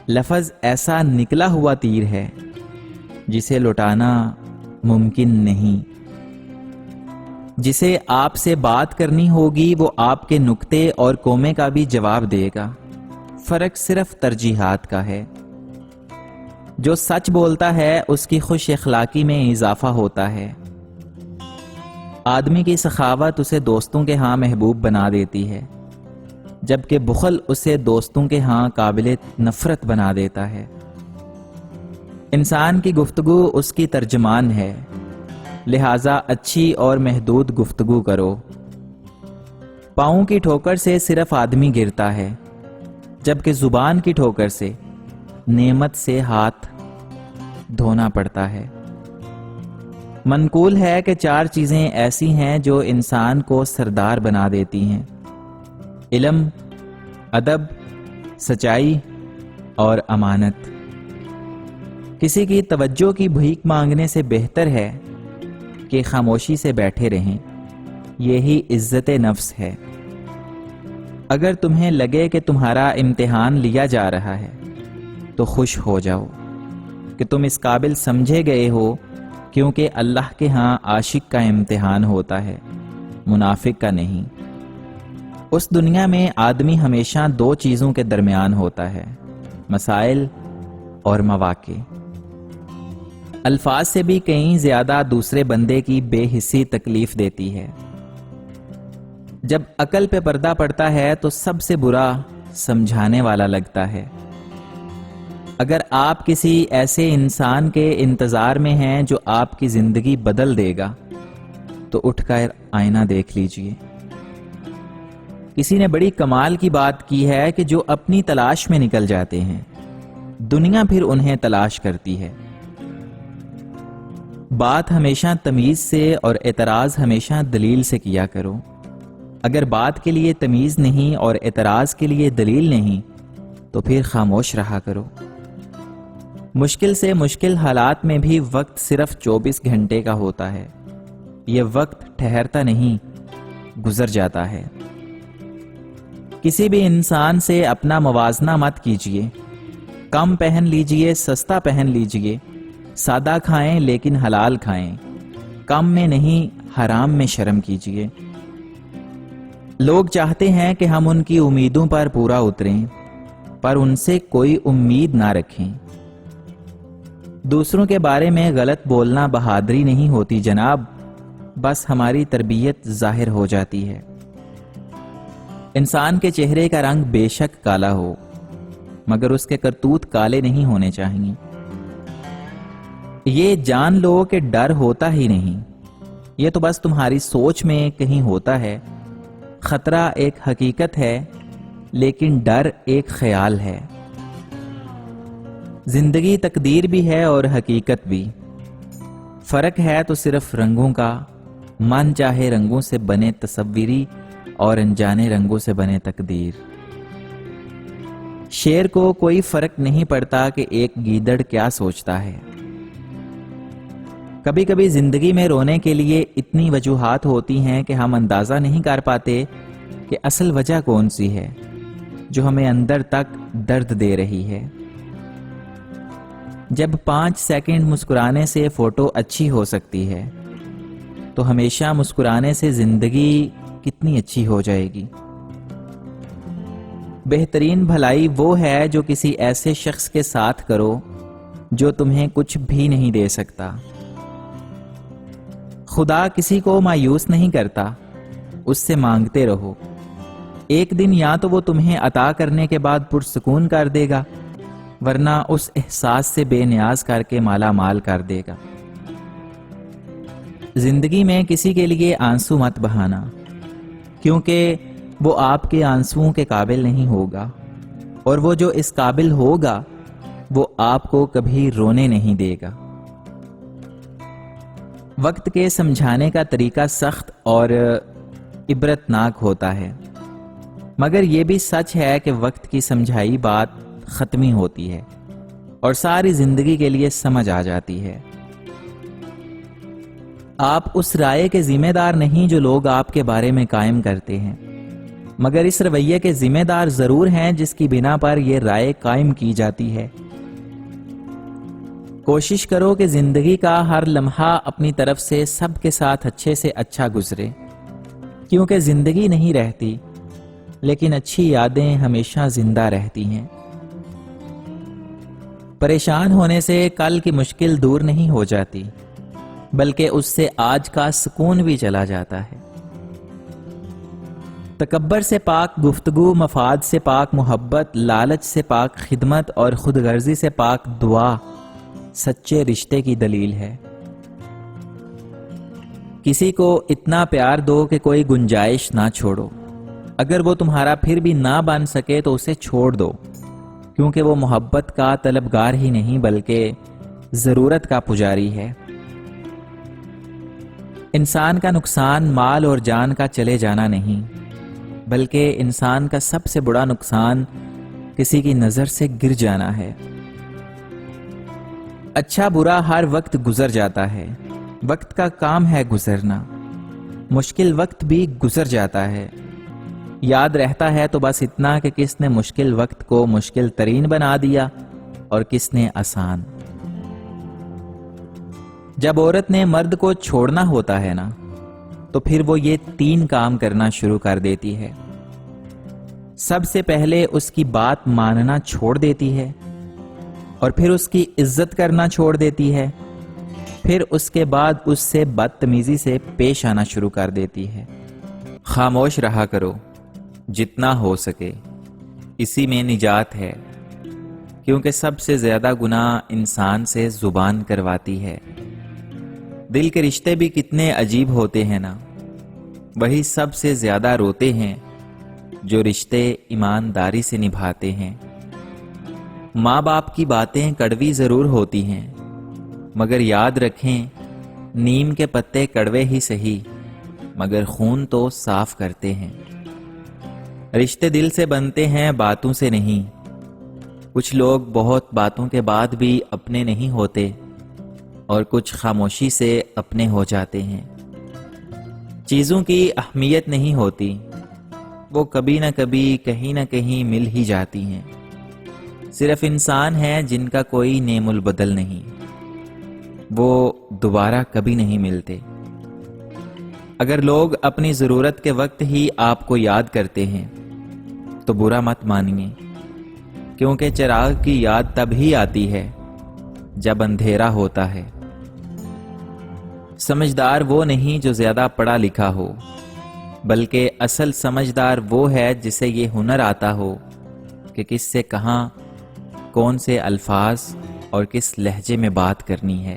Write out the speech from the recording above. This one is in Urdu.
لفظ ایسا نکلا ہوا تیر ہے جسے لوٹانا ممکن نہیں. جسے آپ سے بات کرنی ہوگی وہ آپ کے نکتے اور کومے کا بھی جواب دے گا. فرق صرف ترجیحات کا ہے. جو سچ بولتا ہے اس کی خوش اخلاقی میں اضافہ ہوتا ہے. آدمی کی سخاوت اسے دوستوں کے ہاں محبوب بنا دیتی ہے، جبکہ بخل اسے دوستوں کے ہاں قابل نفرت بنا دیتا ہے. انسان کی گفتگو اس کی ترجمان ہے، لہٰذا اچھی اور محدود گفتگو کرو. پاؤں کی ٹھوکر سے صرف آدمی گرتا ہے، جبکہ زبان کی ٹھوکر سے نعمت سے ہاتھ دھونا پڑتا ہے. منقول ہے کہ 4 چیزیں ایسی ہیں جو انسان کو سردار بنا دیتی ہیں: علم، ادب، سچائی اور امانت. کسی کی توجہ کی بھیک مانگنے سے بہتر ہے کہ خاموشی سے بیٹھے رہیں. یہی عزت نفس ہے. اگر تمہیں لگے کہ تمہارا امتحان لیا جا رہا ہے تو خوش ہو جاؤ کہ تم اس قابل سمجھے گئے ہو، کیونکہ اللہ کے ہاں عاشق کا امتحان ہوتا ہے، منافق کا نہیں. اس دنیا میں آدمی ہمیشہ 2 چیزوں کے درمیان ہوتا ہے: مسائل اور مواقع. الفاظ سے بھی کہیں زیادہ دوسرے بندے کی بے حسی تکلیف دیتی ہے. جب عقل پہ پردہ پڑتا ہے تو سب سے برا سمجھانے والا لگتا ہے. اگر آپ کسی ایسے انسان کے انتظار میں ہیں جو آپ کی زندگی بدل دے گا تو اٹھ کر آئینہ دیکھ لیجئے. کسی نے بڑی کمال کی بات کی ہے کہ جو اپنی تلاش میں نکل جاتے ہیں دنیا پھر انہیں تلاش کرتی ہے. بات ہمیشہ تمیز سے اور اعتراض ہمیشہ دلیل سے کیا کرو. اگر بات کے لیے تمیز نہیں اور اعتراض کے لیے دلیل نہیں تو پھر خاموش رہا کرو. مشکل سے مشکل حالات میں بھی وقت صرف 24 گھنٹے کا ہوتا ہے. یہ وقت ٹھہرتا نہیں، گزر جاتا ہے. کسی بھی انسان سے اپنا موازنہ مت کیجیے. کم پہن لیجئے، سستا پہن لیجئے. سادہ کھائیں لیکن حلال کھائیں. کم میں نہیں، حرام میں شرم کیجیے. لوگ چاہتے ہیں کہ ہم ان کی امیدوں پر پورا اتریں، پر ان سے کوئی امید نہ رکھیں. دوسروں کے بارے میں غلط بولنا بہادری نہیں ہوتی جناب، بس ہماری تربیت ظاہر ہو جاتی ہے. انسان کے چہرے کا رنگ بے شک کالا ہو، مگر اس کے کرتوت کالے نہیں ہونے چاہیے. یہ جان لو کہ ڈر ہوتا ہی نہیں، یہ تو بس تمہاری سوچ میں کہیں ہوتا ہے. خطرہ ایک حقیقت ہے، لیکن ڈر ایک خیال ہے. زندگی تقدیر بھی ہے اور حقیقت بھی. فرق ہے تو صرف رنگوں کا. من چاہے رنگوں سے بنے تصویری اور انجانے رنگوں سے بنے تقدیر. شیر کو کوئی فرق نہیں پڑتا کہ ایک گیدڑ کیا سوچتا ہے. کبھی کبھی زندگی میں رونے کے لیے اتنی وجوہات ہوتی ہیں کہ ہم اندازہ نہیں کر پاتے کہ اصل وجہ کون سی ہے جو ہمیں اندر تک درد دے رہی ہے. جب 5 سیکنڈ مسکرانے سے فوٹو اچھی ہو سکتی ہے تو ہمیشہ مسکرانے سے زندگی کتنی اچھی ہو جائے گی. بہترین بھلائی وہ ہے جو کسی ایسے شخص کے ساتھ کرو جو تمہیں کچھ بھی نہیں دے سکتا. خدا کسی کو مایوس نہیں کرتا، اس سے مانگتے رہو. ایک دن یا تو وہ تمہیں عطا کرنے کے بعد پرسکون کر دے گا، ورنہ اس احساس سے بے نیاز کر کے مالا مال کر دے گا. زندگی میں کسی کے لیے آنسو مت بہانا، کیونکہ وہ آپ کے آنسوؤں کے قابل نہیں ہوگا، اور وہ جو اس قابل ہوگا وہ آپ کو کبھی رونے نہیں دے گا. وقت کے سمجھانے کا طریقہ سخت اور عبرتناک ہوتا ہے، مگر یہ بھی سچ ہے کہ وقت کی سمجھائی بات ختمی ہوتی ہے اور ساری زندگی کے لیے سمجھ آ جاتی ہے. آپ اس رائے کے ذمہ دار نہیں جو لوگ آپ کے بارے میں قائم کرتے ہیں. مگر اس رویے کے ذمہ دار ضرور ہیں جس کی بنا پر یہ رائے قائم کی جاتی ہے۔ کوشش کرو کہ زندگی کا ہر لمحہ اپنی طرف سے سب کے ساتھ اچھے سے اچھا گزرے، کیونکہ زندگی نہیں رہتی لیکن اچھی یادیں ہمیشہ زندہ رہتی ہیں۔ پریشان ہونے سے کل کی مشکل دور نہیں ہو جاتی، بلکہ اس سے آج کا سکون بھی چلا جاتا ہے۔ تکبر سے پاک گفتگو، مفاد سے پاک محبت، لالچ سے پاک خدمت اور خود غرضی سے پاک دعا سچے رشتے کی دلیل ہے۔ کسی کو اتنا پیار دو کہ کوئی گنجائش نہ چھوڑو۔ اگر وہ تمہارا پھر بھی نہ بن سکے تو اسے چھوڑ دو، کیونکہ وہ محبت کا طلبگار ہی نہیں بلکہ ضرورت کا پجاری ہے۔ انسان کا نقصان مال اور جان کا چلے جانا نہیں، بلکہ انسان کا سب سے بڑا نقصان کسی کی نظر سے گر جانا ہے۔ اچھا برا ہر وقت گزر جاتا ہے، وقت کا کام ہے گزرنا۔ مشکل وقت بھی گزر جاتا ہے، یاد رہتا ہے تو بس اتنا کہ کس نے مشکل وقت کو مشکل ترین بنا دیا اور کس نے آسان۔ جب عورت نے مرد کو چھوڑنا ہوتا ہے نا، تو پھر وہ یہ 3 کام کرنا شروع کر دیتی ہے۔ سب سے پہلے اس کی بات ماننا چھوڑ دیتی ہے، اور پھر اس کی عزت کرنا چھوڑ دیتی ہے، پھر اس کے بعد اس سے بدتمیزی سے پیش آنا شروع کر دیتی ہے۔ خاموش رہا کرو جتنا ہو سکے، اسی میں نجات ہے، کیونکہ سب سے زیادہ گناہ انسان سے زبان کرواتی ہے۔ دل کے رشتے بھی کتنے عجیب ہوتے ہیں نا، وہی سب سے زیادہ روتے ہیں جو رشتے ایمانداری سے نبھاتے ہیں۔ ماں باپ کی باتیں کڑوی ضرور ہوتی ہیں، مگر یاد رکھیں نیم کے پتے کڑوے ہی سہی، مگر خون تو صاف کرتے ہیں۔ رشتے دل سے بنتے ہیں، باتوں سے نہیں۔ کچھ لوگ بہت باتوں کے بعد بھی اپنے نہیں ہوتے، اور کچھ خاموشی سے اپنے ہو جاتے ہیں۔ چیزوں کی اہمیت نہیں ہوتی، وہ کبھی نہ کبھی کہیں نہ کہیں مل ہی جاتی ہیں۔ صرف انسان ہیں جن کا کوئی نعم البدل نہیں، وہ دوبارہ کبھی نہیں ملتے۔ اگر لوگ اپنی ضرورت کے وقت ہی آپ کو یاد کرتے ہیں تو برا مت مانیے، کیونکہ چراغ کی یاد تب ہی آتی ہے جب اندھیرا ہوتا ہے۔ سمجھدار وہ نہیں جو زیادہ پڑھا لکھا ہو، بلکہ اصل سمجھدار وہ ہے جسے یہ ہنر آتا ہو کہ کس سے کہاں، کون سے الفاظ اور کس لہجے میں بات کرنی ہے۔